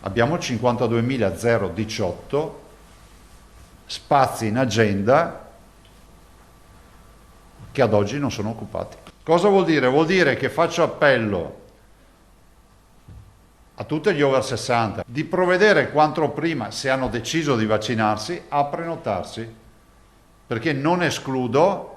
abbiamo 52.018 spazi in agenda che ad oggi non sono occupati. Cosa vuol dire? Vuol dire che faccio appello a tutti gli over 60 di provvedere quanto prima, se hanno deciso di vaccinarsi, a prenotarsi, perché non escludo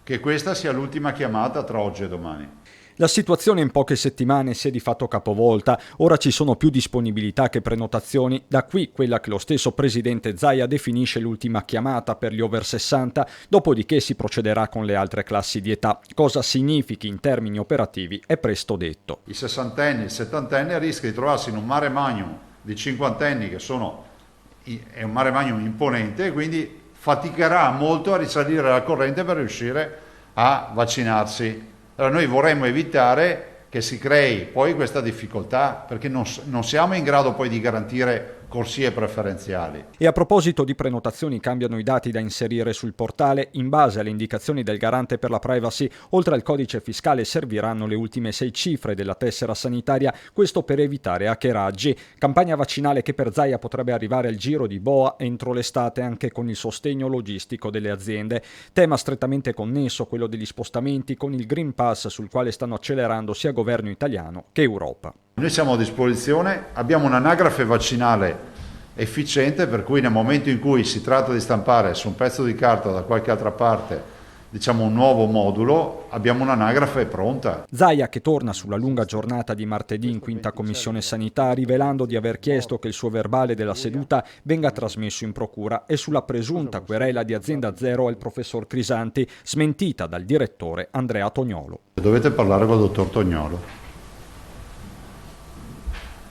che questa sia l'ultima chiamata tra oggi e domani. La situazione in poche settimane si è di fatto capovolta, ora ci sono più disponibilità che prenotazioni, da qui quella che lo stesso presidente Zaia definisce l'ultima chiamata per gli over 60, dopodiché si procederà con le altre classi di età. Cosa significhi in termini operativi è presto detto. I sessantenni, il settantenni rischia di trovarsi in un mare magnum di cinquantenni è un mare magnum imponente e quindi faticherà molto a risalire la corrente per riuscire a vaccinarsi. Allora noi vorremmo evitare che si crei poi questa difficoltà, perché non siamo in grado poi di garantire corsie preferenziali. E a proposito di prenotazioni, cambiano i dati da inserire sul portale. In base alle indicazioni del garante per la privacy, oltre al codice fiscale serviranno le ultime 6 cifre della tessera sanitaria, questo per evitare hackeraggi. Campagna vaccinale che per Zaia potrebbe arrivare al giro di boa entro l'estate, anche con il sostegno logistico delle aziende. Tema strettamente connesso, quello degli spostamenti, con il Green Pass sul quale stanno accelerando sia governo italiano che Europa. Noi siamo a disposizione, abbiamo un'anagrafe vaccinale efficiente, per cui nel momento in cui si tratta di stampare su un pezzo di carta da qualche altra parte, diciamo un nuovo modulo, abbiamo un'anagrafe pronta. Zaia, che torna sulla lunga giornata di martedì in quinta commissione sanità, rivelando di aver chiesto che il suo verbale della seduta venga trasmesso in procura, e sulla presunta querela di Azienda Zero al professor Crisanti, smentita dal direttore Andrea Tognolo. Dovete parlare col dottor Tognolo.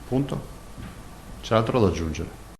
Punto. C'è altro da aggiungere.